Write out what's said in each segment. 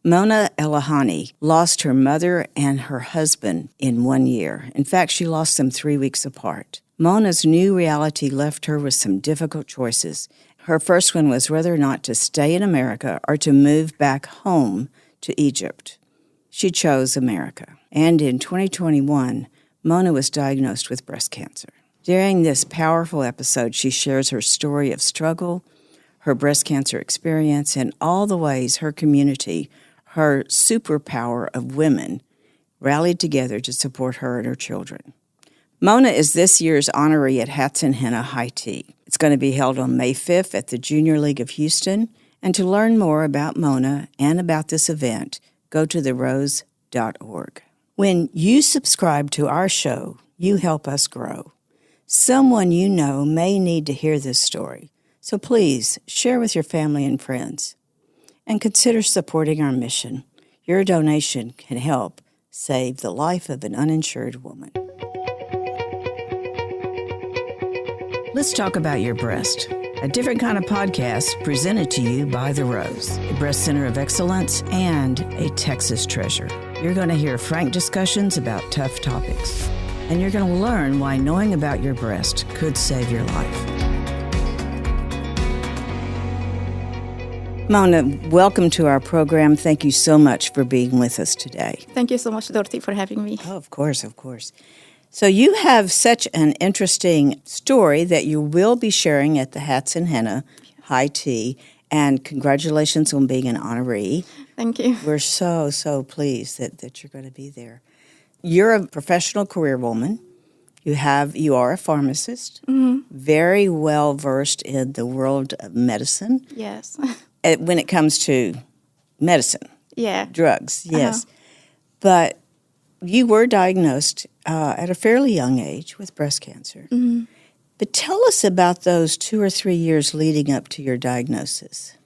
Mona Ellakany lost her mother and her husband in 1 year. In fact, she lost them 3 weeks apart. Mona's new reality left her with some difficult choices. Her first one was whether or not to stay in America or to move back home to Egypt. She chose America. And in 2021, Mona was diagnosed with breast cancer. During this powerful episode, she shares her story of struggle, her breast cancer experience, and all the ways her community, her superpower of women, rallied together to support her and her children. Mona is this year's honoree at Hats and Henna High Tea. It's going to be held on May 5th at the Junior League of Houston. And to learn more about Mona and about this event, go to therose.org. When you subscribe to our show, you help us grow. Someone you know may need to hear this story, so please share with your family and friends. And consider supporting our mission. Your donation can help save the life of an uninsured woman. Let's talk about your breast. A different kind of podcast presented to you by The Rose, a breast center of excellence and a Texas treasure. You're going to hear frank discussions about tough topics. And you're going to learn why knowing about your breast could save your life. Mona, welcome to our program. Thank you so much for being with us today. Thank you so much, Dorothy, for having me. Oh, of course, of course. So you have such an interesting story that you will be sharing at the Hats and Henna High Tea, and congratulations on being an honoree. Thank you. We're so pleased that you're going to be there. You're a professional career woman. You are a pharmacist, very well versed in the world of medicine. Yes. When it comes to medicine, drugs, yes. But you were diagnosed at a fairly young age with breast cancer. Mm-hmm. But tell us about those 2 or 3 years leading up to your diagnosis.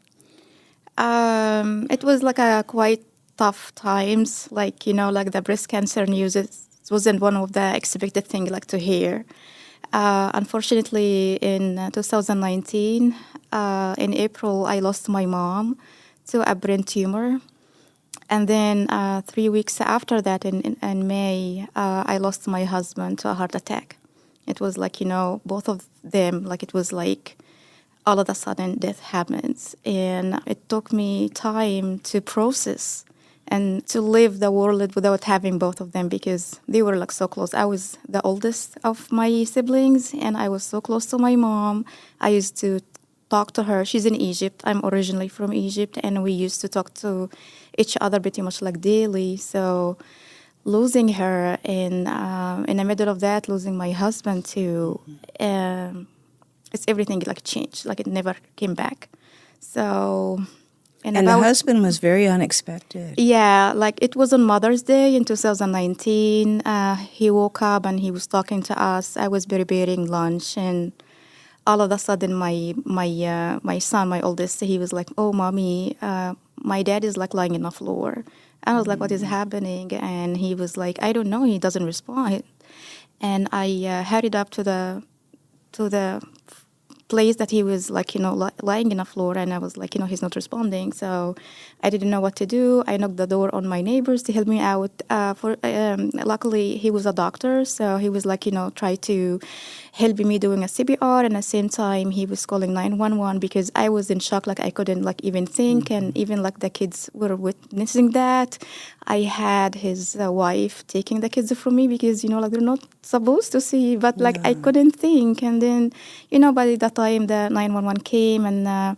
It was like a quite tough times, like the breast cancer news. It wasn't one of the expected thing to hear. Unfortunately, in 2019, in April, I lost my mom to a brain tumor. And then 3 weeks after that, in May, I lost my husband to a heart attack. It was both of them, it was all of a sudden death happens. And it took me time to process and to live the world without having both of them, because they were so close. I was the oldest of my siblings, and I was so close to my mom. I used to talk to her. She's in Egypt. I'm originally from Egypt, and we used to talk to each other pretty much daily. So losing her, and in the middle of that, losing my husband too, it's everything changed. It never came back. So... And the husband was very unexpected. Yeah, it was on Mother's Day in 2019. He woke up and he was talking to us. I was preparing lunch, and all of a sudden my son, my oldest, he was like, "Oh, Mommy, my dad is lying on the floor." I was like, "What is happening?" And he was like, "I don't know. He doesn't respond." And I hurried up to the place that he was lying in the floor, and I was he's not responding. So I didn't know what to do. I knocked the door on my neighbors to help me out. Luckily he was a doctor, so he was try to help me doing a CPR, and at the same time he was calling 911 because I was in shock. I couldn't even think, and even the kids were witnessing that. I had his wife taking the kids from me because they're not supposed to see, but I couldn't think. And then by the time the 911 came, and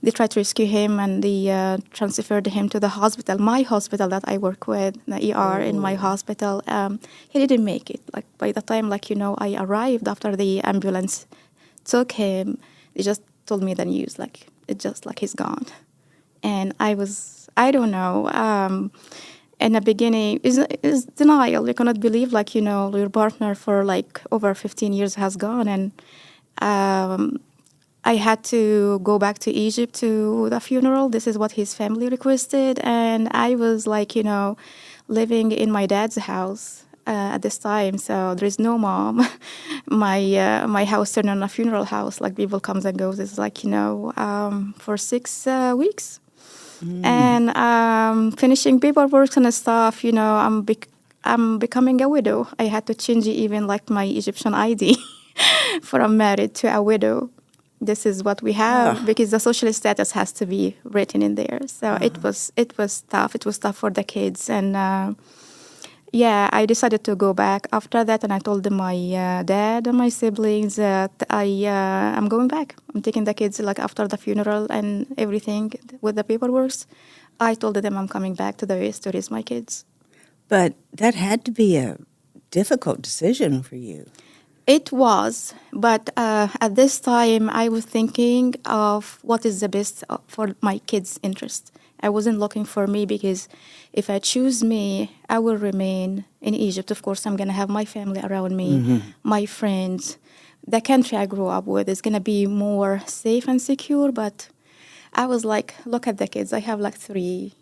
they tried to rescue him, and they transferred him to the hospital, my hospital that I work with, the ER in my hospital. He didn't make it. By the time I arrived, after the ambulance took him, they just told me the news, it's just he's gone. And I don't know. In the beginning, is denial. You cannot believe, your partner for over 15 years has gone. And I had to go back to Egypt to the funeral. This is what his family requested. And I was living in my dad's house at this time. So there is no mom. My house turned on a funeral house. People comes and goes. It's for 6 weeks. And finishing paperwork and stuff, I'm becoming a widow. I had to change even like my Egyptian ID from married to a widow. This is what we have because the social status has to be written in there. So it was tough. It was tough for the kids, and I decided to go back after that. And I told my dad and my siblings that I'm going back. I'm taking the kids like after the funeral and everything with the paperwork. I told them I'm coming back to the US to raise my kids. But that had to be a difficult decision for you. It was, but at this time, I was thinking of what is the best for my kids' interest. I wasn't looking for me because if I choose me, I will remain in Egypt. Of course, I'm going to have my family around me, my friends. The country I grew up with is going to be more safe and secure, but I was like, look at the kids. I have like 3,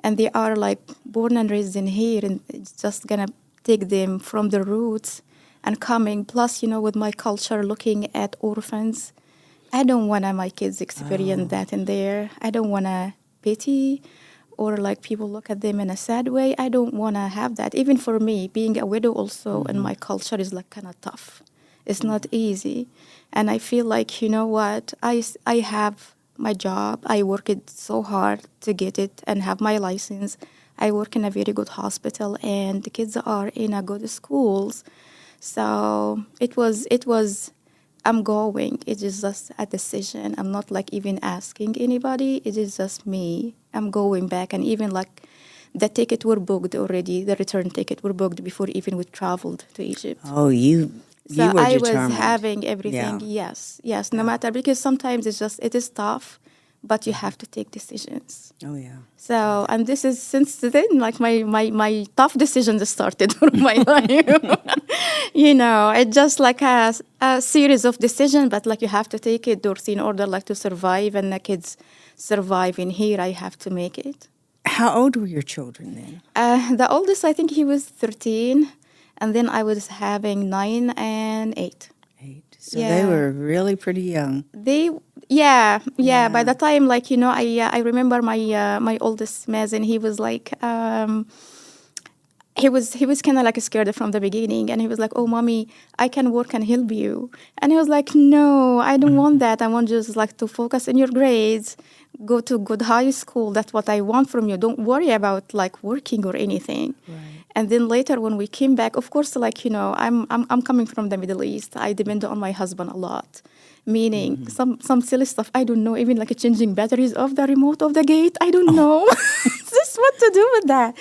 and they are like born and raised in here, and it's just going to take them from the roots and coming, plus, with my culture, looking at orphans. I don't want my kids experience that in there. I don't want to pity or like people look at them in a sad way. I don't want to have that. Even for me, being a widow also in my culture is like kind of tough. It's not easy. And I feel like, you know what, I have my job. I worked so hard to get it and have my license. I work in a very good hospital and the kids are in a good schools. So it was, I'm going. It is just a decision. I'm not like even asking anybody. It is just me. I'm going back. And even like the ticket were booked already. The return ticket were booked before even we traveled to Egypt. Oh, you So were I determined. was having everything. Yeah. Yes. No matter, because sometimes it is tough, but you have to take decisions. Oh, yeah. So, and this is since then, like my tough decisions started for my life. It's just like a series of decisions, but like you have to take it, Dorothy, in order like to survive, and the kids survive in here. I have to make it. How old were your children then? The oldest, I think he was 13, and then I was having 9 and 8. 8. So they were really pretty young. By the time, like, I remember my oldest Mazen, he was like, he was kind of like scared from the beginning, and he was like, oh, mommy, I can work and help you. And he was like, no, I don't want that. I want just like to focus on your grades, go to good high school. That's what I want from you. Don't worry about like working or anything. Right. And then later when we came back, of course, like, I'm coming from the Middle East. I depend on my husband a lot. Meaning some silly stuff. I don't know, even like changing batteries of the remote of the gate. I don't know. Just what to do with that.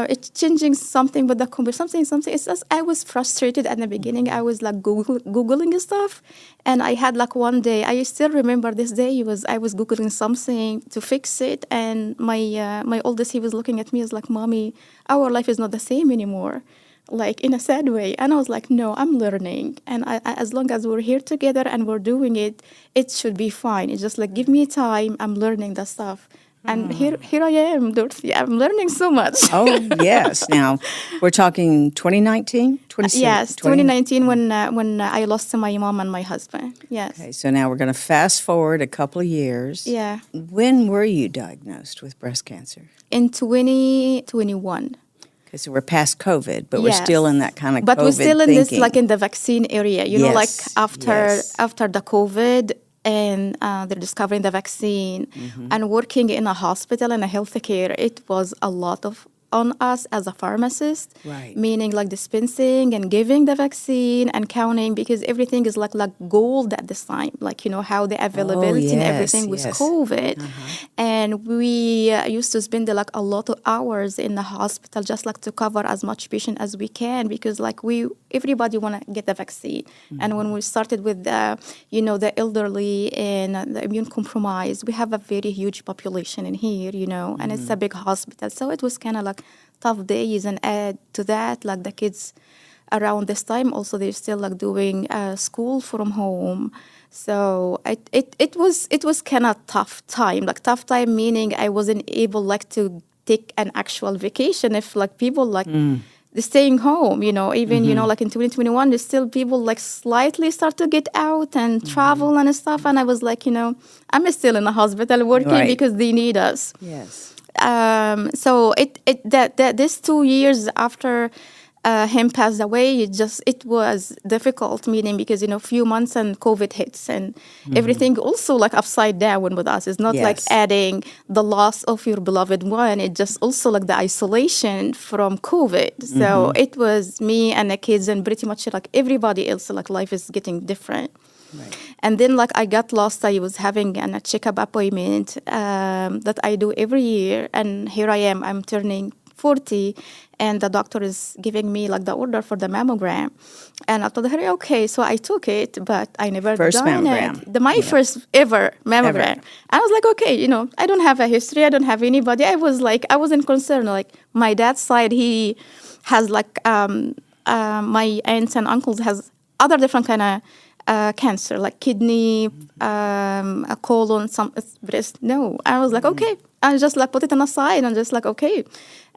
It's changing something with the computer, something. It's just, I was frustrated at the beginning. I was like Googling stuff. And I had like one day, I still remember this day, I was Googling something to fix it. And my oldest, he was looking at me, as like, mommy, our life is not the same anymore. Like in a sad way. And I was like, no, I'm learning. And I, as long as we're here together and we're doing it, it should be fine. It's just like, give me time. I'm learning the stuff. And here I am, Dorothy. I'm learning so much. Oh, yes. Now, we're talking 2019? Yes, 2019 when I lost my mom and my husband. Yes. Okay, so now we're going to fast forward a couple of years. Yeah. When were you diagnosed with breast cancer? In 2021. Okay, so we're past COVID, but we're still in that kind of but COVID we're still in thinking. this, like in the vaccine area, like after the COVID, and they're discovering the vaccine and working in a hospital and a healthcare. It was a lot on us as a pharmacist, right. Meaning like dispensing and giving the vaccine and counting, because everything is like gold at this time, like how the availability and everything was COVID. And we used to spend like a lot of hours in the hospital just like to cover as much patient as we can, because like everybody want to get the vaccine. And when we started with the elderly and the immune compromised, we have a very huge population in here, and it's a big hospital. So it was kind of like tough days, and add to that, like the kids around this time also, they're still like doing school from home. So it was kind of tough time, meaning I wasn't able like to take an actual vacation if like people like staying home, even, like in 2021, there's still people like slightly start to get out and travel and stuff. And I was like, I'm still in the hospital working Right. because they need us. Yes. So that this 2 years after him passed away, it was difficult, meaning because few months and COVID hits and everything also like upside down with us. It's not like Yes. adding the loss of your beloved one. It just also like the isolation from COVID. So it was me and the kids and pretty much like everybody else. Like life is getting different. Right. And then like I got lost. I was having a checkup appointment that I do every year. And here I am, I'm turning 40 and the doctor is giving me like the order for the mammogram. And I told her, okay, so I took it, but I never First done mammogram. it. My first ever mammogram. Ever. I was like, okay, I don't have a history. I don't have anybody. I wasn't concerned. Like my dad's side, he has like my aunts and uncles has other different kind of cancer, like kidney, a colon, some breast. No, I was like, okay. I just like put it on the side and just like, okay.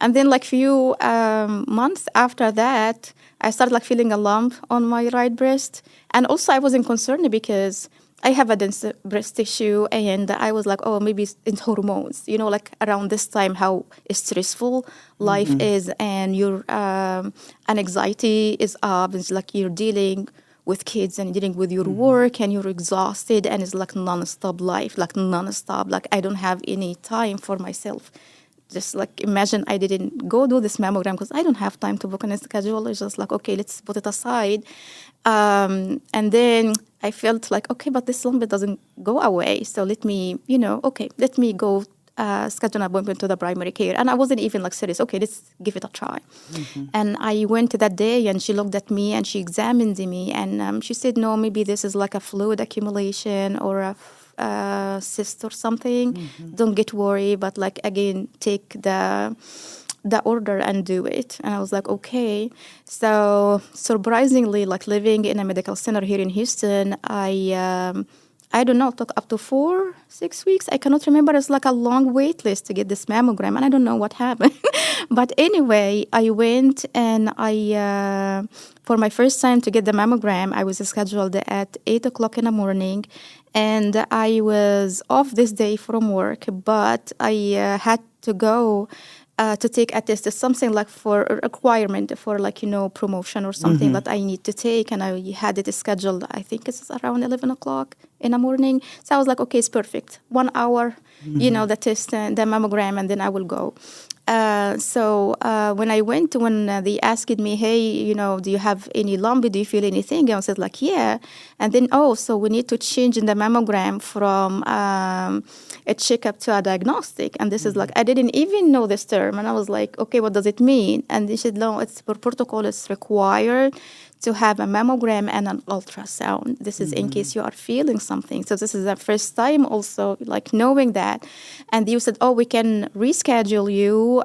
And then like few months after that, I started like feeling a lump on my right breast. And also I wasn't concerned because I have a dense breast tissue and I was like, oh, maybe it's hormones, like around this time, how stressful life is and your anxiety is up. It's like you're dealing with kids and dealing with your work and you're exhausted and it's like non-stop life, like non-stop. Like I don't have any time for myself. Just like imagine I didn't go do this mammogram because I don't have time to book on a schedule. It's just like, okay, let's put it aside. And then I felt like, okay, but this lump doesn't go away. So let me, let me go schedule an appointment to the primary care. And I wasn't even like serious. Okay, let's give it a try. And I went that day and she looked at me and she examined me and she said, no, maybe this is like a fluid accumulation or a cyst or something. Don't get worried, but like again, take the order and do it. And I was like, okay. So surprisingly, like living in a medical center here in Houston, I don't know, took up to 4-6 weeks. I cannot remember. It's like a long wait list to get this mammogram, and I don't know what happened. But anyway, I went and for my first time to get the mammogram, I was scheduled at 8 o'clock in the morning, and I was off this day from work, but I had to go to take a test. It's something like for a requirement for like, promotion or something that I need to take. And I had it scheduled, I think it's around 11 o'clock in the morning. So I was like, okay, it's perfect. 1 hour, the test and the mammogram, and then I will go. So when I went, when they asked me, hey, do you have any lump? Do you feel anything? I said like, yeah. And then, so we need to change in the mammogram from a checkup to a diagnostic. And this is like, I didn't even know this term. And I was like, okay, what does it mean? And they said, no, it's per protocol, it's required to have a mammogram and an ultrasound. This is in case you are feeling something. So this is the first time also like knowing that. And you said, we can reschedule you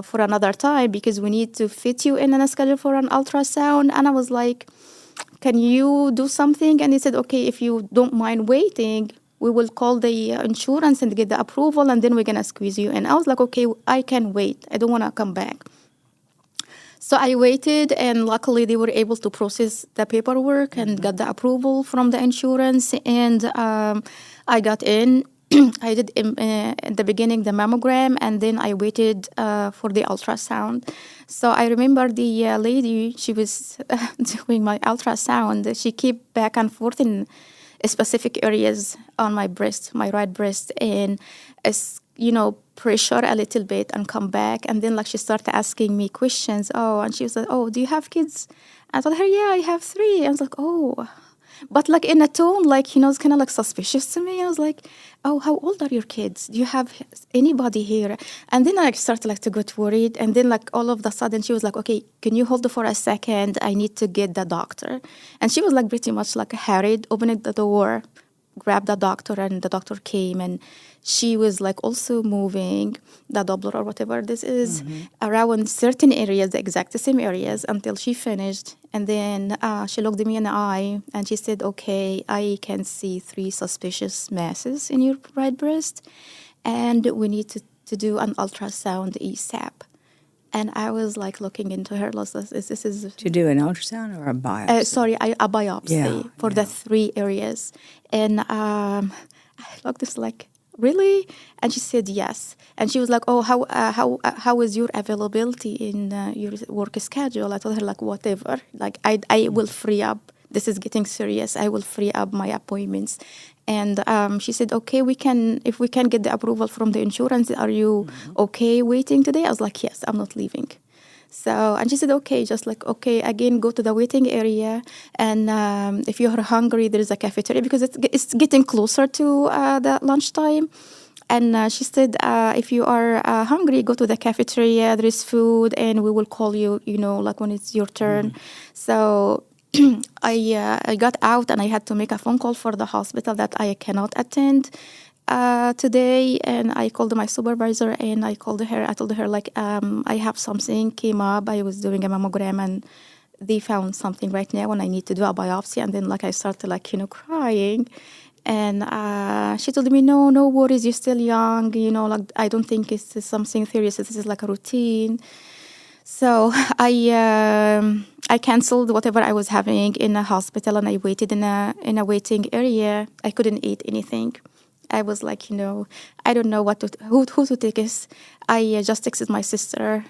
for another time because we need to fit you in a schedule for an ultrasound. And I was like, can you do something? And he said, okay, if you don't mind waiting, we will call the insurance and get the approval and then we're going to squeeze you in. I was like, okay, I can wait. I don't want to come back. So I waited, and luckily they were able to process the paperwork and got the approval from the insurance. And I got in. I did in the beginning the mammogram, and then I waited for the ultrasound. So I remember the lady, she was doing my ultrasound. She kept back and forth in specific areas on my breast, my right breast, and pressure a little bit and come back. And then like she started asking me questions. And she was like, do you have kids? I told her, yeah, I have 3. I was like, but like in a tone, like, it's kind of like suspicious to me. I was like, how old are your kids? Do you have anybody here? And then I started like to get worried. And then like all of a sudden she was like, okay, can you hold it for a second? I need to get the doctor. And she was like pretty much like hurried, opened the door, grabbed the doctor, and the doctor came, and she was like also moving the Doppler or whatever this is around certain areas, the exact same areas, until she finished. And then she looked at me in the eye and she said, okay, I can see 3 suspicious masses in your right breast, and we need to do an ultrasound ASAP. And I was like looking into her. This is To do an ultrasound or a biopsy? a biopsy Yeah, for the 3 areas. And I looked this like, really? And she said yes. And she was like, oh, how is your availability in your work schedule? I told her like, whatever. Like I will free up. This is getting serious. I will free up my appointments. And she said, okay, if we can get the approval from the insurance, are you okay waiting today? I was like, yes, I'm not leaving. So, and she said, okay, just like, okay, again, go to the waiting area. And if you're hungry, there's a cafeteria because it's getting closer to the lunchtime. And she said, if you are hungry, go to the cafeteria. There is food, and we will call you, like when it's your turn. So I got out, and I had to make a phone call for the hospital that I cannot attend today. And I called my supervisor, and I told her like, I have something came up. I was doing a mammogram, and they found something right now, and I need to do a biopsy. And then like I started like crying. And she told me, no worries, you're still young, like I don't think it's something serious. This is like a routine. So I canceled whatever I was having in a hospital, and I waited in a waiting area. I couldn't eat anything. I was like, I don't know who to take us. I just texted my sister.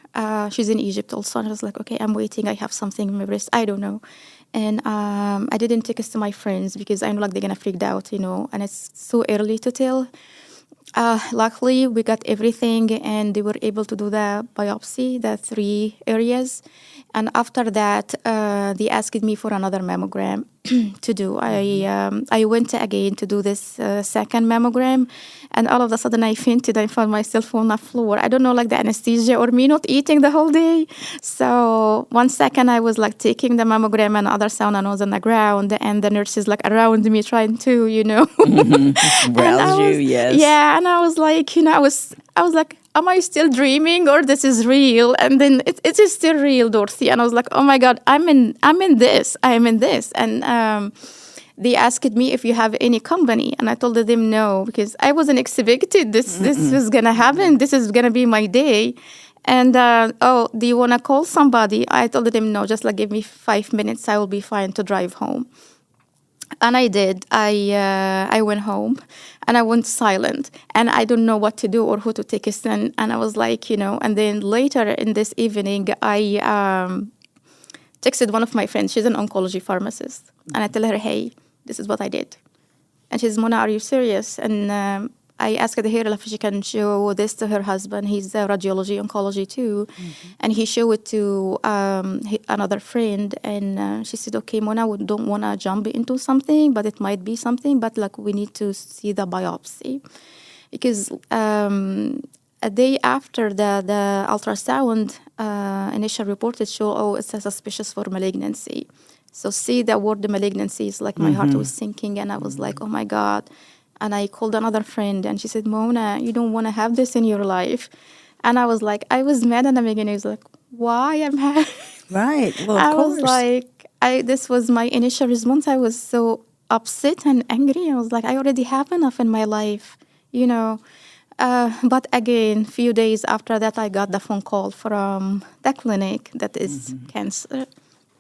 She's in Egypt also. And I was like, okay, I'm waiting. I have something in my wrist. I don't know. And I didn't text to my friends because I know like they're going to freak out, and it's so early to tell. Luckily, we got everything, and they were able to do the biopsy, the 3 areas. And after that, they asked me for another mammogram to do. I went again to do this second mammogram, and all of a sudden I fainted. I found myself on the floor. I don't know, like the anesthesia or me not eating the whole day. So 1 second I was like taking the mammogram, and other sound I was on the ground, and the nurses like around me trying to, Rouse you, yes. Yeah, and I was like, I was like, am I still dreaming or this is real? And then it is still real, Dorothy. And I was like, oh my God, I'm in this. And they asked me if you have any company, and I told them no because I wasn't expected this was gonna happen. This is gonna be my day. And do you wanna call somebody? I told them no. Just like give me 5 minutes, I will be fine to drive home. And I did. I went home, and I went silent, and I don't know what to do or who to take us in. And I was like, And then later in this evening, I texted one of my friends. She's an oncology pharmacist, and I tell her, "Hey, this is what I did." And she says, "Mona, are you serious?" And I asked her if she can show this to her husband. He's a radiology oncology too. And he showed it to another friend. And she said, okay, Mona, we don't want to jump into something, but it might be something. But like we need to see the biopsy. Because a day after the ultrasound, initial report, it showed, it's suspicious for malignancy. So see the word malignancy is like my heart was sinking. And I was like, oh my God. And I called another friend, and she said, Mona, you don't want to have this in your life. And I was like, I was mad in the beginning. I was like, why am I? Right. Well, of I course. was like, this was my initial response. I was so upset and angry. I was like, I already have enough in my life, But again, few days after that, I got the phone call from the clinic that is cancer.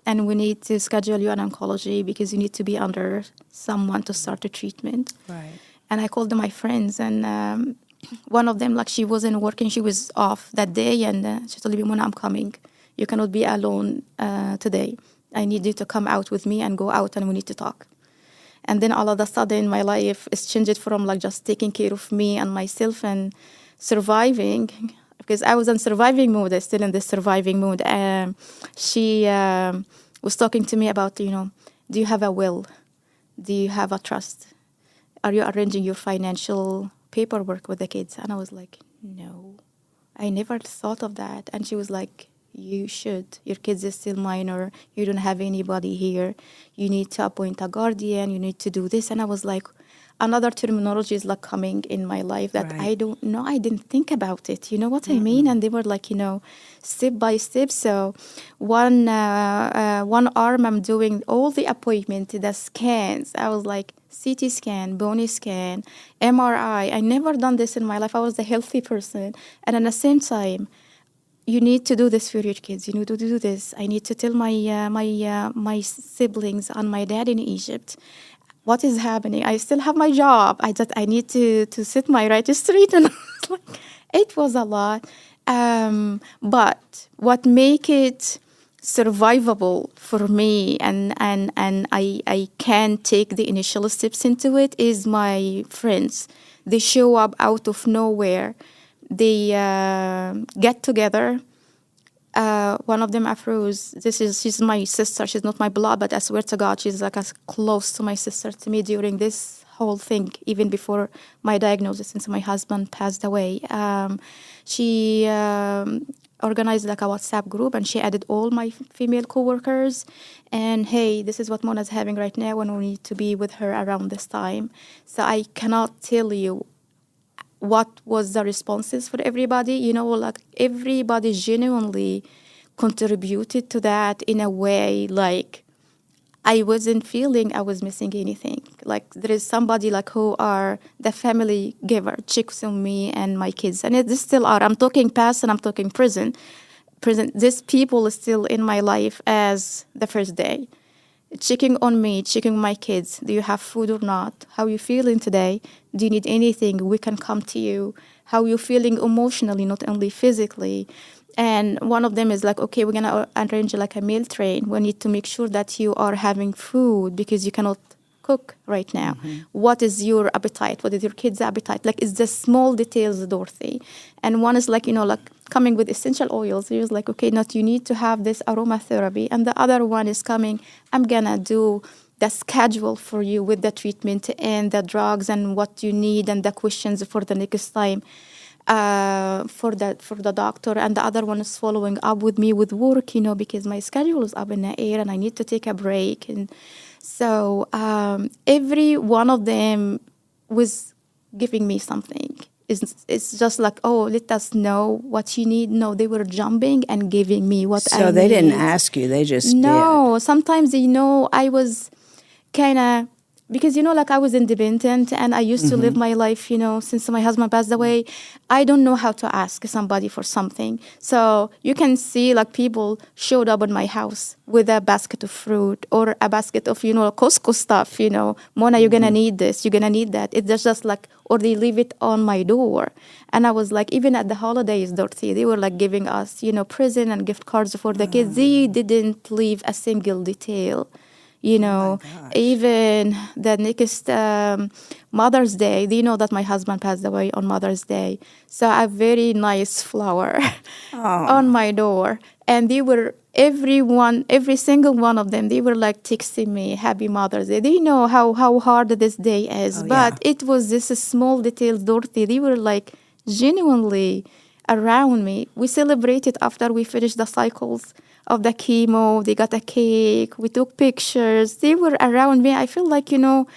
And we need to schedule you an oncology because you need to be under someone to start the treatment. Right. And I called my friends, and one of them, like she wasn't working, she was off that day, and she told me, Mona, I'm coming. You cannot be alone today. I need you to come out with me and go out, and we need to talk. And then all of a sudden, my life is changed from like just taking care of me and myself and surviving, because I was in surviving mode. I'm still in this surviving mode. She was talking to me about, do you have a will? Do you have a trust? Are you arranging your financial paperwork with the kids? And I was like, no, I never thought of that. And she was like, you should. Your kids is still minor. You don't have anybody here. You need to appoint a guardian. You need to do this. And I was like, another terminology is like coming in my life that Right. I don't know. I didn't think about it. You know what I mean? And they were like, step by step. So one arm, I'm doing all the appointment, the scans. I was like, CT scan, bony scan, MRI. I never done this in my life. I was a healthy person. And at the same time, you need to do this for your kids. You need to do this. I need to tell my siblings and my dad in Egypt what is happening. I still have my job. I need to set my right straight, and like, it was a lot. But what make it survivable for me, and I can take the initial steps into it, is my friends. They show up out of nowhere. They get together. One of them, Afroz, she's my sister. She's not my blood, but I swear to God, she's like as close to my sister to me during this whole thing, even before my diagnosis, since my husband passed away. She organized like a WhatsApp group, and she added all my female coworkers. And hey, this is what Mona's having right now, and we need to be with her around this time. So I cannot tell you what was the responses for everybody. You know, like everybody genuinely contributed to that in a way, like I wasn't feeling I was missing anything. Like there is somebody like who are the family giver, checks on me and my kids. And they still are. I'm talking past and I'm talking present. These people are still in my life as the first day. Checking on me, checking my kids. Do you have food or not? How you feeling today? Do you need anything? We can come to you. How you feeling emotionally, not only physically. And one of them is like, okay, we're going to arrange like a meal train. We need to make sure that you are having food because you cannot cook right now. Mm-hmm. What is your appetite? What is your kids' appetite? Like, it's the small details, Dorothy. And one is like, you know, like coming with essential oils. He was like, okay, not you need to have this aromatherapy. And the other one is coming, I'm going to do the schedule for you with the treatment and the drugs and what you need and the questions for the next time. For the doctor, and the other one is following up with me with work, you know, because my schedule is up in the air and I need to take a break. And so every one of them was giving me something. It's just like, oh, let us know what you need. No, they were jumping and giving me what I need. So they didn't ask you, they just No, sometimes, you know, I was kind of, because, you know, like I was independent and I used to live my life, you know, since my husband passed away. I don't know how to ask somebody for something. So you can see like people showed up at my house with a basket of fruit or a basket of, you know, Costco stuff, you know. Mona, you're going to need this, you're going to need that. It's just like, or they leave it on my door. And I was like, even at the holidays, Dorothy, they were like giving us, you know, present and gift cards for the kids. They didn't leave a single detail. You know, even the next Mother's Day, they know that my husband passed away on Mother's Day. So a very nice flower on my door. And they were, every single one of them, they were like texting me, Happy Mother's Day. They know how hard this day is. But it was this small detail, Dorothy. They were like genuinely around me. We celebrated after we finished the cycles of the chemo. They got a cake. We took pictures. They were around me. I feel like, you know,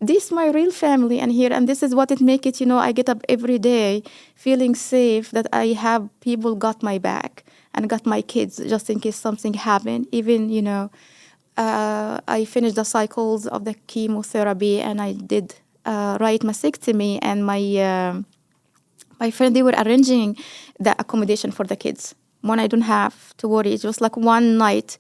this is my real family and here, and this is what it make it, you know, I get up every day feeling safe that I have people got my back and got my kids just in case something happened. Even, you know, I finished the cycles of the chemotherapy and I did right mastectomy, and my friend, they were arranging the accommodation for the kids. When I don't have to worry. It was like one night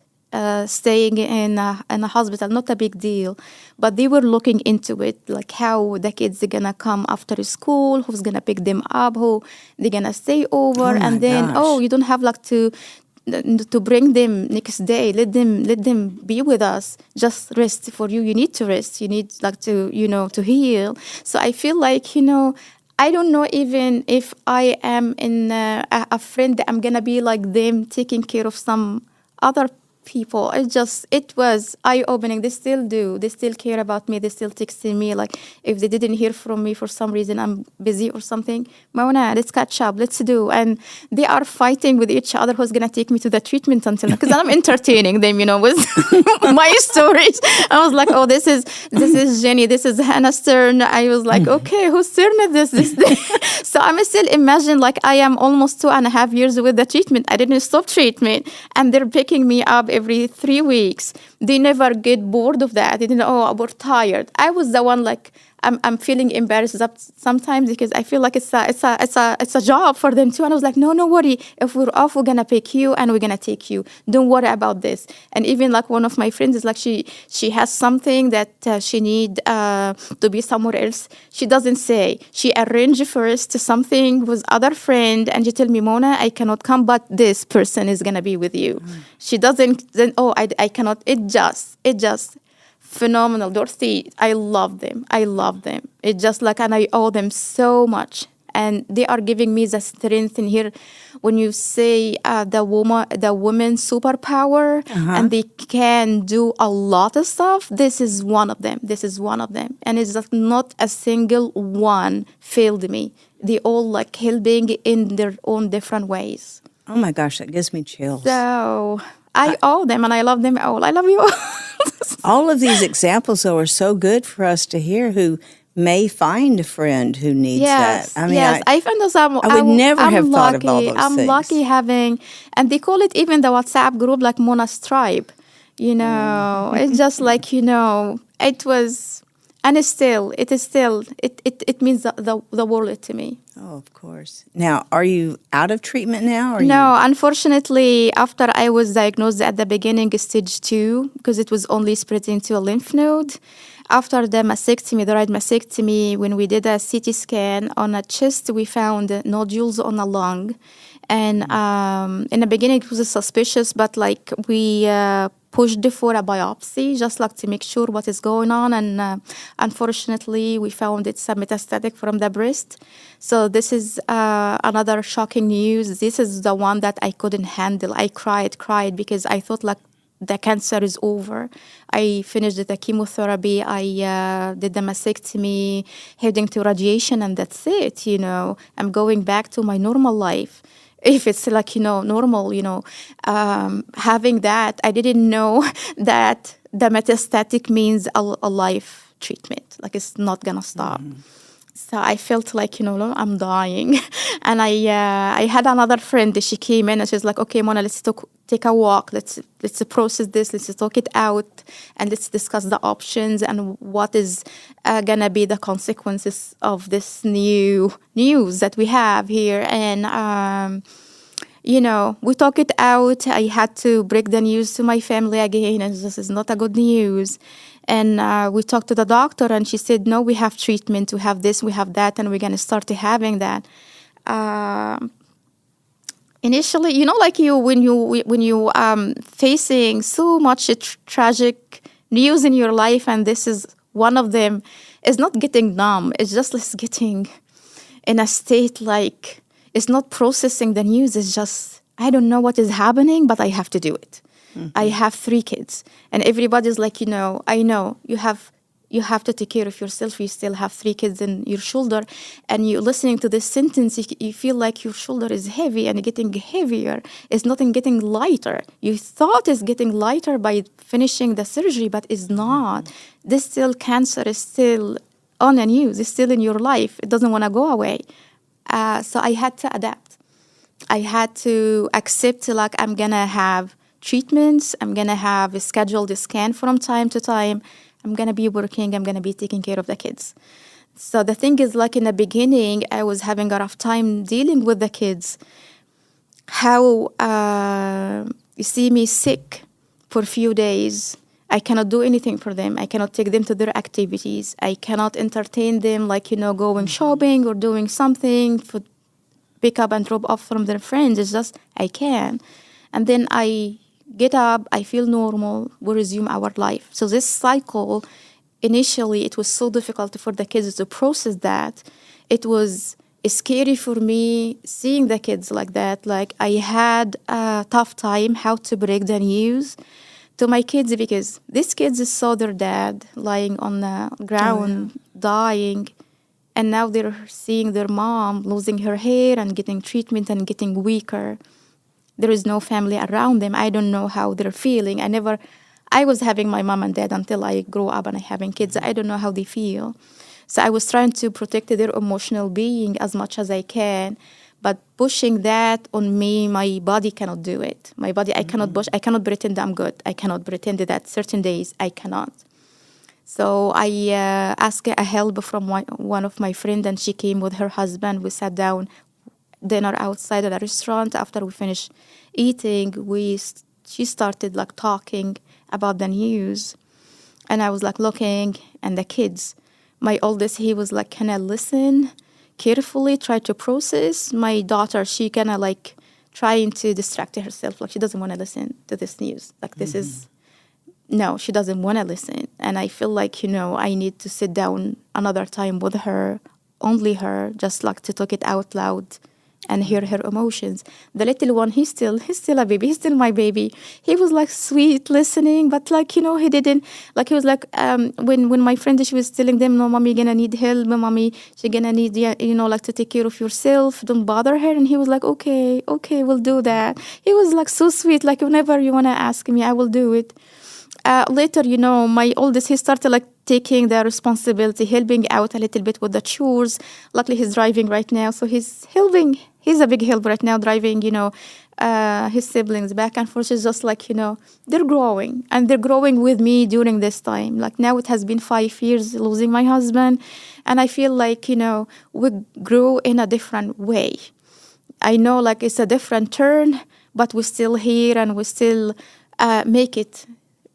staying in a hospital, not a big deal. But they were looking into it, like how the kids are going to come after school, who's going to pick them up, who they're going to stay over. And then, you don't have like to bring them next day. Let them be with us. Just rest for you. You need to rest. You need like to, you know, to heal. So I feel like, you know, I don't know even if I am in a friend that I'm going to be like them, taking care of some other people. It was eye-opening. They still do. They still care about me. They still texting me. Like, if they didn't hear from me for some reason, I'm busy or something. Mauna, let's catch up. Let's do. And they are fighting with each other who's going to take me to the treatment until now. Because I'm entertaining them, you know, with my stories. I was like, oh, this is Jenny. This is Henna's turn. I was like, okay, whose turn is this? So I'm still imagine like I am almost 2.5 years with the treatment. I didn't stop treatment. And they're picking me up every 3 weeks. They never get bored of that. They didn't, we're tired. I was the one like, I'm feeling embarrassed sometimes because I feel like it's a job for them too. And I was like, no worry. If we're off, we're gonna pick you and we're gonna take you. Don't worry about this. And even like one of my friends is like she has something that she need to be somewhere else. She doesn't say. She arranged first something with other friend, and she tell me, Mona, I cannot come, but this person is gonna be with you. She doesn't. Then I cannot. It just phenomenal. Dorothy, I love them. It's just like, and I owe them so much. And they are giving me the strength in here. When you say the woman superpower, and they can do a lot of stuff, this is one of them. And it's just not a single one failed me. They all like helping in their own different ways. Oh my gosh, that gives me chills. So I owe them, and I love them all. I love you all. All of these examples, though, are so good for us to hear who may find a friend who needs that. I mean, I find those. I would never have thought of all those I'm things. lucky having, and they call it even the WhatsApp group like Mona's Tribe. It's just like, it was, and it means the world to me. Oh, of course. Now, are you out of treatment now? No, unfortunately, after I was diagnosed at the beginning, stage 2, because it was only spreading to a lymph node. After the mastectomy, the right mastectomy, when we did a CT scan on a chest, we found nodules on a lung. And in the beginning, it was suspicious, but like we pushed for a biopsy, just like to make sure what is going on. And unfortunately, we found it's a metastatic from the breast. So this is another shocking news. This is the one that I couldn't handle. I cried because I thought like the cancer is over. I finished the chemotherapy. I did the mastectomy, heading to radiation, and that's it. I'm going back to my normal life. If it's like, normal, having that, I didn't know that the metastatic means a life treatment. Like it's not gonna stop. So I felt like, I'm dying. And I had another friend. She came in and she's like, okay, Mona, let's take a walk. Let's process this. Let's talk it out. And let's discuss the options and what is going to be the consequences of this new news that we have here. And, we talk it out. I had to break the news to my family again. And this is not a good news. And we talked to the doctor, and she said, no, we have treatment, we have this, we have that, and we're going to start having that. Initially, like when you facing so much tragic news in your life, and this is one of them, is not getting numb. It's just getting in a state like it's not processing the news. It's just, I don't know what is happening, but I have to do it. I have 3 kids, and everybody's like, I know you have to take care of yourself. You still have 3 kids in your shoulder, and you're listening to this sentence, you feel like your shoulder is heavy and getting heavier. It's not getting lighter. You thought it's getting lighter by finishing the surgery, but it's not. This still cancer is still on the news. It's still in your life. It doesn't want to go away. So I had to adapt. I had to accept like I'm gonna have treatments. I'm going to have a scheduled scan from time to time. I'm going to be working. I'm going to be taking care of the kids. So the thing is, like in the beginning, I was having a rough time dealing with the kids. How you see me sick for a few days. I cannot do anything for them. I cannot take them to their activities. I cannot entertain them like, going shopping or doing something for pick up and drop off from their friends. It's just, I can. And then I get up, I feel normal, we resume our life. So this cycle, initially, it was so difficult for the kids to process that. It was scary for me seeing the kids like that. Like I had a tough time how to break the news to my kids, because these kids saw their dad lying on the ground, dying. And now they're seeing their mom losing her hair and getting treatment and getting weaker. There is no family around them. I don't know how they're feeling. I was having my mom and dad until I grew up and I having kids. I don't know how they feel. So I was trying to protect their emotional being as much as I can, but pushing that on me, my body cannot do it. My body, I cannot push. I cannot pretend I'm good. I cannot pretend that certain days I cannot. So I asked a help from one of my friends, and she came with her husband. We sat down, dinner outside at a restaurant. After we finished eating, she started like talking about the news, and I was like looking, and the kids. My oldest, he was like, "Can I listen carefully, try to process?" My daughter, she kind of like trying to distract herself, like she doesn't want to listen to this news. Like this is no, she doesn't want to listen. And I feel like, I need to sit down another time with her, only her, just like to talk it out loud and hear her emotions. The little one, he's still a baby. He's still my baby. He was like sweet listening, but like, he didn't, like he was like, when my friend, she was telling them, no, mommy, gonna need help. Mommy, she gonna need, like to take care of yourself. Don't bother her. And he was like, okay, we'll do that. He was like so sweet. Like whenever you want to ask me, I will do it. Later, my oldest, he started like taking the responsibility, helping out a little bit with the chores. Luckily, he's driving right now, so he's helping. He's a big help right now, driving, his siblings back and forth. It's just like, they're growing, and they're growing with me during this time. Like now it has been 5 years losing my husband, and I feel like, we grew in a different way. I know like it's a different turn, but we're still here, and we still make it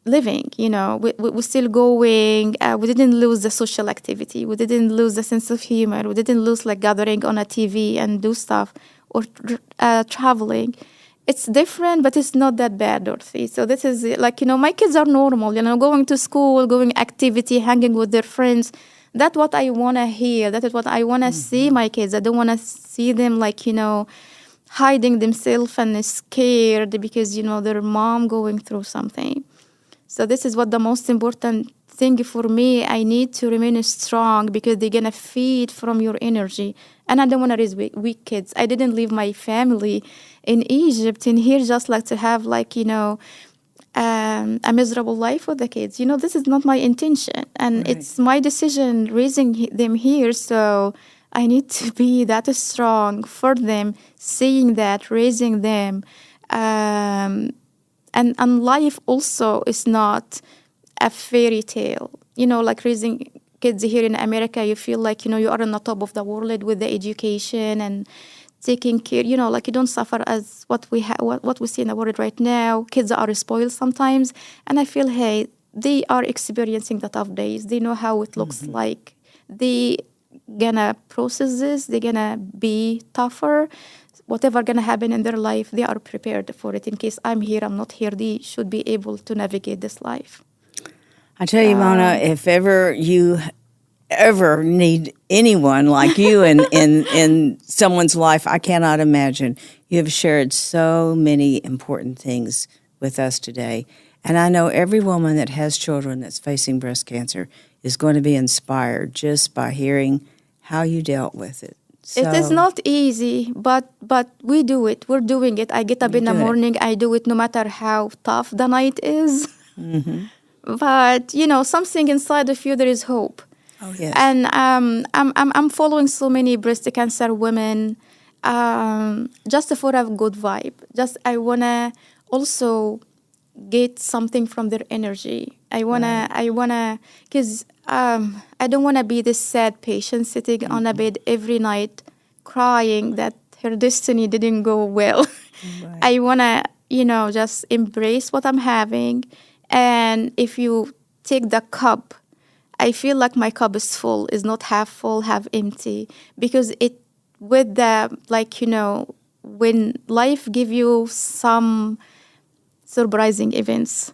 living, we're still going. We didn't lose the social activity. We didn't lose the sense of humor. We didn't lose like gathering on a TV and do stuff, or traveling. It's different, but it's not that bad, Dorothy. So this is like, my kids are normal, going to school, going activity, hanging with their friends. That's what I want to hear. That is what I want to see my kids. I don't want to see them like, hiding themselves and scared because, their mom going through something. So this is what the most important thing for me. I need to remain strong because they're going to feed from your energy. And I don't want to raise weak kids. I didn't leave my family in Egypt and here just like to have like, a miserable life with the kids. This is not my intention. And Right. It's my decision raising them here. So I need to be that strong for them, seeing that, raising them. And life also is not a fairy tale. Like raising kids here in America, you feel like, you are on the top of the world with the education and taking care, like you don't suffer as what we see in the world right now. Kids are spoiled sometimes. And I feel, hey, they are experiencing the tough days. They know how it looks like. They gonna process this. They're gonna be tougher. Whatever gonna happen in their life, they are prepared for it. In case I'm here, I'm not here, they should be able to navigate this life. I tell you, Mona, if ever you ever need anyone like you in someone's life, I cannot imagine. You have shared so many important things with us today. And I know every woman that has children that's facing breast cancer is going to be inspired just by hearing how you dealt with it. So, it is not easy, but we do it. We're doing it. I get up in the morning. I do it no matter how tough the night is. But, something inside of you, there is hope. Oh, yes. And I'm following so many breast cancer women just for a good vibe. Just I want to also get something from their energy. I wanna, because I don't want to be this sad patient sitting on a bed every night crying that her destiny didn't go well. Right. I want to, just embrace what I'm having. And if you take the cup, I feel like my cup is full, is not half full, half empty. Because it, with the, like, when life give you some surprising events,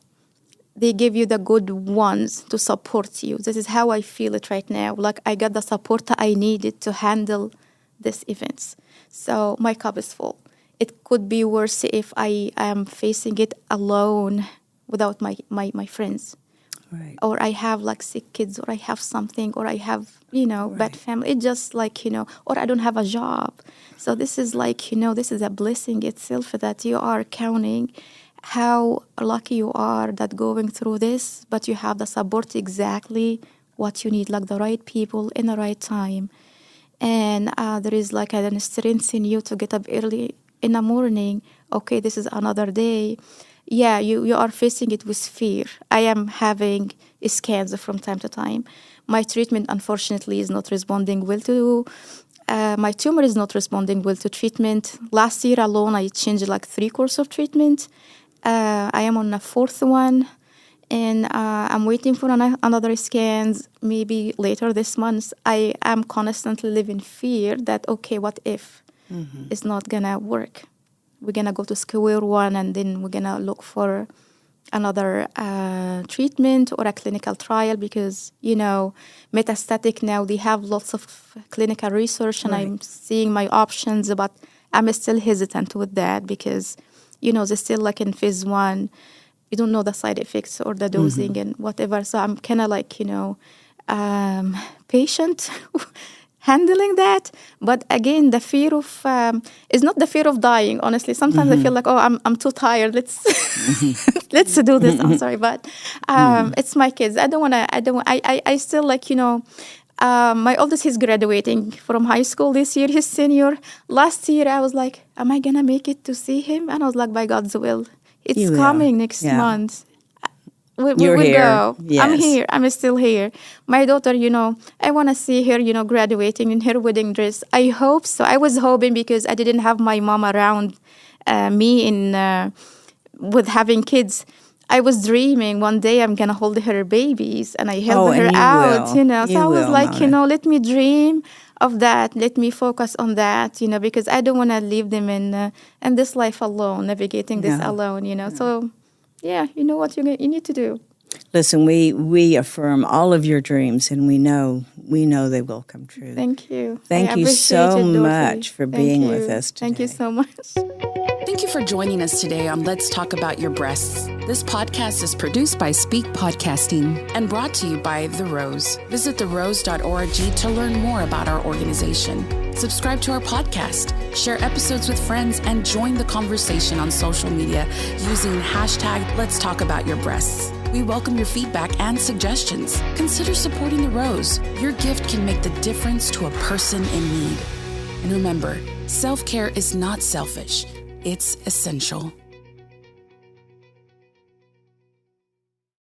they give you the good ones to support you. This is how I feel it right now. Like I got the support I needed to handle these events. So my cup is full. It could be worse if I am facing it alone without my friends. Right. Or I have like sick kids, or I have something, or I have, bad family. It's just like, or I don't have a job. So this is like, this is a blessing itself that you are counting how lucky you are that going through this, but you have the support exactly what you need, like the right people in the right time. And there is like a strength in you to get up early in the morning. Okay, this is another day. you are facing it with fear. I am having scans from time to time. My treatment, unfortunately, is not responding well to. My tumor is not responding well to treatment. Last year alone, I changed like 3 courses of treatment. I am on a 4th one, and I'm waiting for another scans maybe later this month. I am constantly living fear that, okay, what if it's not gonna work? We're gonna go to square one, and then we're gonna look for another treatment or a clinical trial, because, metastatic now, they have lots of clinical research, and I'm seeing my options, but I'm still hesitant with that because, they're still like in phase 1. You don't know the side effects or the dosing and whatever. So I'm kind of like, patient handling that. But again, the fear of is not the fear of dying. Honestly, sometimes I feel like, I'm too tired. Let's let's do this. I'm sorry, but it's my kids. I still like, my oldest, he's graduating from high school this year. He's senior. Last year, I was like, am I gonna make it to see him? And I was like, by God's will, it's coming next month. You're here. Go. Yes. I'm here. I'm still here. My daughter, I want to see her, graduating in her wedding dress. I hope so. I was hoping, because I didn't have my mom around me with having kids. I was dreaming one day I'm going to hold her babies, and I held her out, will. So I was like, let me dream of that. Let me focus on that, because I don't want to leave them in this life alone, navigating this alone, So, yeah, you know what you need to do. Listen, we affirm all of your dreams, and we know they will come true. Thank you. Thank you so much for being with us today. Thank you so much. Thank you for joining us today on Let's Talk About Your Breasts. This podcast is produced by Speak Podcasting and brought to you by The Rose. Visit therose.org to learn more about our organization. Subscribe to our podcast, share episodes with friends, and join the conversation on social media using hashtag Let's Talk About Your Breasts. We welcome your feedback and suggestions. Consider supporting The Rose. Your gift can make the difference to a person in need. And remember, self-care is not selfish. It's essential.